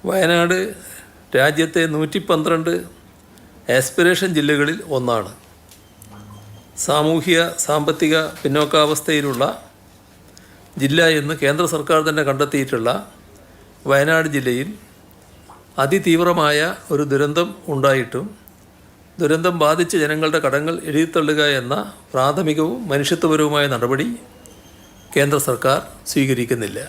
വയനാട് രാജ്യത്തെ 112 ആസ്പിറേഷൻ ജില്ലകളിൽ ഒന്നാണ്. സാമൂഹിക സാമ്പത്തിക പിന്നോക്കാവസ്ഥയിലുള്ള ജില്ല എന്ന് കേന്ദ്ര സർക്കാർ തന്നെ കണ്ടെത്തിയിട്ടുള്ള വയനാട് ജില്ലയിൽ അതിതീവ്രമായ ഒരു ദുരന്തം ഉണ്ടായിട്ടും ദുരന്തം ബാധിച്ച ജനങ്ങളുടെ കടങ്ങൾ എഴുതിത്തള്ളുക എന്ന പ്രാഥമികവും മനുഷ്യത്വപരവുമായ നടപടി കേന്ദ്ര സർക്കാർ സ്വീകരിക്കുന്നില്ല.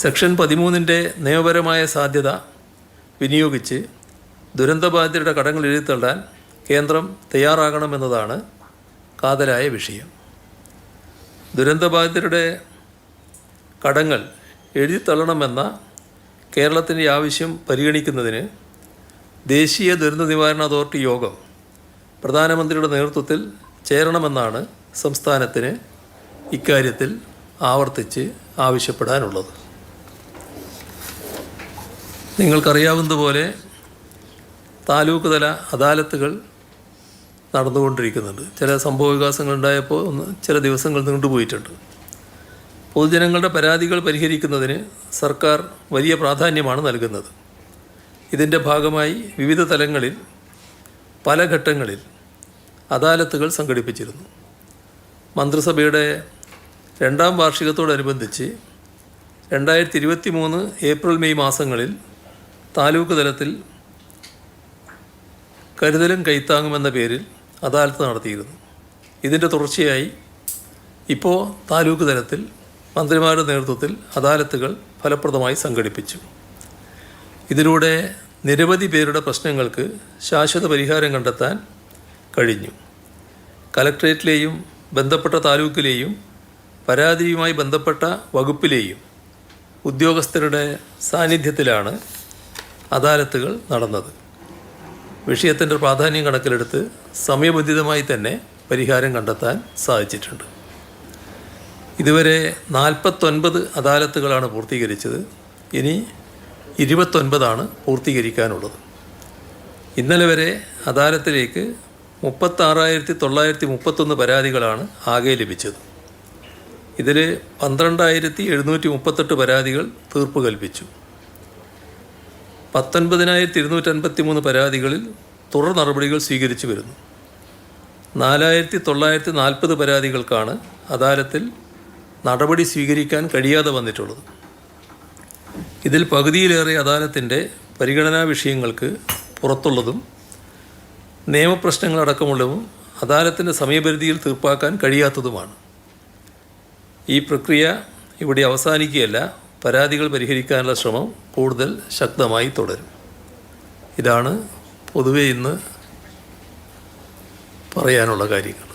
സെക്ഷൻ 13 നിയമപരമായ സാധ്യത വിനിയോഗിച്ച് ദുരന്തബാധിതരുടെ കടങ്ങൾ എഴുതിത്തള്ളാൻ കേന്ദ്രം തയ്യാറാകണമെന്നതാണ് കാതലായ വിഷയം. ദുരന്തബാധിതരുടെ കടങ്ങൾ എഴുതിത്തള്ളണമെന്ന കേരളത്തിൻ്റെ ആവശ്യം പരിഗണിക്കുന്നതിന് ദേശീയ ദുരന്ത നിവാരണ അതോറിറ്റി യോഗം പ്രധാനമന്ത്രിയുടെ നേതൃത്വത്തിൽ ചേരണമെന്നാണ് സംസ്ഥാനത്തിന് ഇക്കാര്യത്തിൽ ആവർത്തിച്ച് ആവശ്യപ്പെടാനുള്ളത്. നിങ്ങൾക്കറിയാവുന്നതുപോലെ താലൂക്ക് തല അദാലത്തുകൾ നടന്നുകൊണ്ടിരിക്കുന്നുണ്ട്. ചില സംഭവ വികാസങ്ങളുണ്ടായപ്പോൾ ചില ദിവസങ്ങൾ നീണ്ടുപോയിട്ടുണ്ട്. പൊതുജനങ്ങളുടെ പരാതികൾ പരിഹരിക്കുന്നതിന് സർക്കാർ വലിയ പ്രാധാന്യമാണ് നൽകുന്നത്. ഇതിൻ്റെ ഭാഗമായി വിവിധ തലങ്ങളിൽ പല ഘട്ടങ്ങളിൽ അദാലത്തുകൾ സംഘടിപ്പിച്ചിരുന്നു. മന്ത്രിസഭയുടെ 2ാം വാർഷികത്തോടനുബന്ധിച്ച് 2023 ഏപ്രിൽ മെയ് മാസങ്ങളിൽ താലൂക്ക് തലത്തിൽ കരുതലും കൈത്താങ്ങുമെന്ന പേരിൽ അദാലത്ത് നടത്തിയിരുന്നു. ഇതിൻ്റെ തുടർച്ചയായി ഇപ്പോൾ താലൂക്ക് തലത്തിൽ മന്ത്രിമാരുടെ നേതൃത്വത്തിൽ അദാലത്തുകൾ ഫലപ്രദമായി സംഘടിപ്പിച്ചു. ഇതിലൂടെ നിരവധി പേരുടെ പ്രശ്നങ്ങൾക്ക് ശാശ്വത പരിഹാരം കണ്ടെത്താൻ കഴിഞ്ഞു. കലക്ട്രേറ്റിലെയും ബന്ധപ്പെട്ട താലൂക്കിലെയും പരാതിയുമായി ബന്ധപ്പെട്ട വകുപ്പിലെയും ഉദ്യോഗസ്ഥരുടെ സാന്നിധ്യത്തിലാണ് അദാലത്തുകൾ നടന്നത്. വിഷയത്തിൻ്റെ പ്രാധാന്യം കണക്കിലെടുത്ത് സമയബന്ധിതമായി തന്നെ പരിഹാരം കണ്ടെത്താൻ സാധിച്ചിട്ടുണ്ട്. ഇതുവരെ 49 അദാലത്തുകളാണ് പൂർത്തീകരിച്ചത്. ഇനി 29 പൂർത്തീകരിക്കാനുള്ളത്. ഇന്നലെ വരെ അദാലത്തിലേക്ക് 36,931 പരാതികളാണ് ആകെ ലഭിച്ചത്. ഇതിൽ 12,738 പരാതികൾ തീർപ്പ് കൽപ്പിച്ചു. 19,253 പരാതികളിൽ തുടർ നടപടികൾ സ്വീകരിച്ചു വരുന്നു. 4,940 പരാതികൾക്കാണ് അദാലത്തിൽ നടപടി സ്വീകരിക്കാൻ കഴിയാതെ വന്നിട്ടുള്ളത്. ഇതിൽ പകുതിയിലേറെ അദാലത്തിൻ്റെ പരിഗണനാ വിഷയങ്ങൾക്ക് പുറത്തുള്ളതും നിയമപ്രശ്നങ്ങളടക്കമുള്ളതും അദാലത്തിൻ്റെ സമയപരിധിയിൽ തീർപ്പാക്കാൻ കഴിയാത്തതുമാണ്. ഈ പ്രക്രിയ ഇവിടെ അവസാനിക്കുകയല്ല, പരാതികൾ പരിഹരിക്കാനുള്ള ശ്രമം കൂടുതൽ ശക്തമായി തുടരും. ഇതാണ് പൊതുവെ ഇന്ന് പറയാനുള്ള കാര്യങ്ങൾ.